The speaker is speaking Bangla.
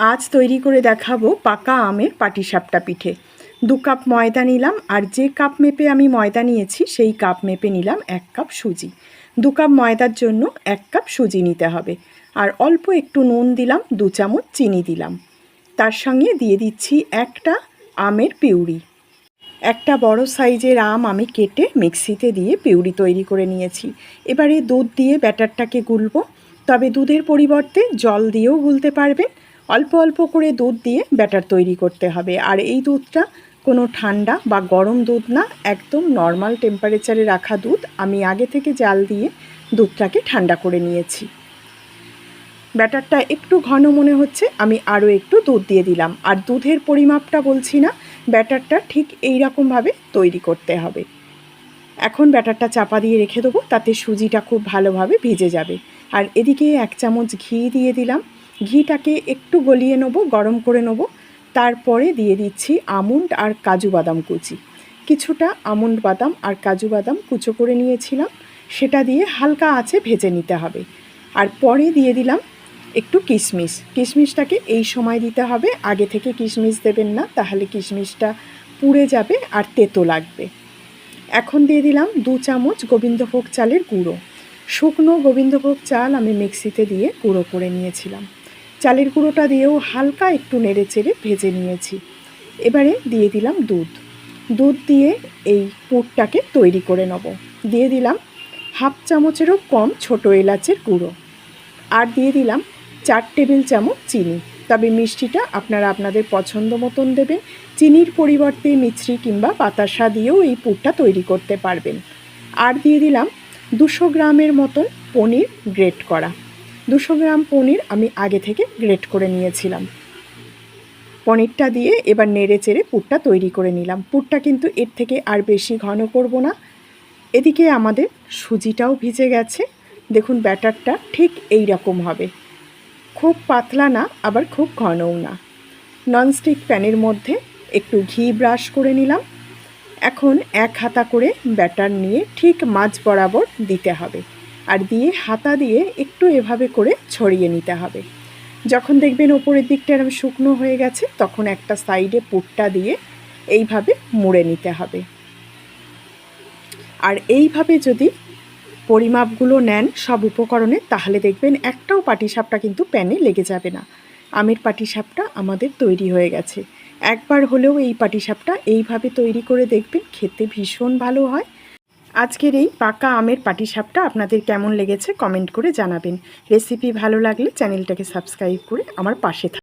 আজ তৈরি করে দেখাবো পাকা আমের পাটিসাপটা পিঠে। 2 কাপ ময়দা নিলাম, আর যে কাপ মেপে আমি ময়দা নিয়েছি সেই কাপ মেপে নিলাম 1 কাপ সুজি। 2 কাপ ময়দার জন্য 1 কাপ সুজি নিতে হবে। আর অল্প একটু নুন দিলাম, 2 চামচ চিনি দিলাম। তার সঙ্গে দিয়ে দিচ্ছি একটা আমের পিউরি। একটা বড় সাইজের আম আমি কেটে মিক্সিতে দিয়ে পিউরি তৈরি করে নিয়েছি। এবারে দুধ দিয়ে ব্যাটারটাকে গুলবো, তবে দুধের পরিবর্তে জল দিয়েও গুলতে পারবেন। অল্প অল্প করে দুধ দিয়ে ব্যাটার তৈরি করতে হবে। আর এই দুধটা কোনো ঠান্ডা বা গরম দুধ না, একদম নর্মাল টেম্পারেচারে রাখা দুধ। আমি আগে থেকে জাল দিয়ে দুধটাকে ঠান্ডা করে নিয়েছি। ব্যাটারটা একটু ঘন মনে হচ্ছে, আমি আরও একটু দুধ দিয়ে দিলাম। আর দুধের পরিমাপটা বলছি না, ব্যাটারটা ঠিক এই রকমভাবে তৈরি করতে হবে। এখন ব্যাটারটা চাপা দিয়ে রেখে দেবো, তাতে সুজিটা খুব ভালোভাবে ভিজে যাবে। আর এদিকে 1 চামচ ঘি দিয়ে দিলাম। ঘিটাকে একটু গলিয়ে নেব, গরম করে নেব। তারপরে দিয়ে দিচ্ছি আমন্ড আর কাজু বাদাম কুচি। কিছুটা আমন্ড বাদাম আর কাজু বাদাম কুচো করে নিয়েছিলাম, সেটা দিয়ে হালকা আঁচে ভেজে নিতে হবে। আর পরে দিয়ে দিলাম একটু কিশমিশ। কিশমিশটাকে এই সময় দিতে হবে, আগে থেকে কিশমিশ দেবেন না, তাহলে কিশমিশটা পুড়ে যাবে আর তেতো লাগবে। এখন দিয়ে দিলাম 2 চামচ গোবিন্দভোগ চালের গুঁড়ো। শুকনো গোবিন্দভোগ চাল আমি মিক্সিতে দিয়ে গুঁড়ো করে নিয়েছিলাম। চালের গুঁড়োটা দিয়েও হালকা একটু নেড়ে চেড়ে ভেজে নিয়েছি। এবারে দিয়ে দিলাম দুধ। দুধ দিয়ে এই পুরটাকে তৈরি করে নেব। দিয়ে দিলাম 1/2 চামচেরও কম ছোটো এলাচের গুঁড়ো। আর দিয়ে দিলাম 4 টেবিল চামচ চিনি। তবে মিষ্টিটা আপনারা আপনাদের পছন্দ মতন দেবেন। চিনির পরিবর্তে মিছরি কিংবা বাতাসা দিয়েও এই পুরটা তৈরি করতে পারবেন। আর দিয়ে দিলাম 200 গ্রামের মতন পনির গ্রেট করা। 200 গ্রাম পনির আমি আগে থেকে গ্রেট করে নিয়েছিলাম। পনিরটা দিয়ে এবার নেড়ে চেড়ে পুরটা তৈরি করে নিলাম। পুরটা কিন্তু এর থেকে আর বেশি ঘন করব না। এদিকে আমাদের সুজিটাও ভিজে গেছে। দেখুন ব্যাটারটা ঠিক এই রকম হবে, খুব পাতলা না আবার খুব ঘনও না। ননস্টিক প্যানের মধ্যে একটু ঘি ব্রাশ করে নিলাম। এখন 1 হাতা করে ব্যাটার নিয়ে ঠিক মাঝ বরাবর দিতে হবে, আর দিয়ে হাতা দিয়ে একটু এভাবে করে ছড়িয়ে নিতে হবে। যখন দেখবেন ওপরের দিকটা এরকম শুকনো হয়ে গেছে, তখন একটা সাইডে পুরটা দিয়ে এইভাবে মুড়ে নিতে হবে। আর এইভাবে যদি পরিমাপগুলো নেন সব উপকরণে, তাহলে দেখবেন একটাও পাটিসাপটা কিন্তু প্যানে লেগে যাবে না। আমের পাটিসাপটা আমাদের তৈরি হয়ে গেছে। একবার হলেও এই পাটিসাপটা এইভাবে তৈরি করে দেখবেন, খেতে ভীষণ ভালো হয়। আজকের এই পাকা আমের পাটিসাপটা আপনাদের কেমন লেগেছে কমেন্ট করে জানাবেন। রেসিপি ভালো লাগলে চ্যানেলটাকে সাবস্ক্রাইব করে আমার পাশে থাকবেন।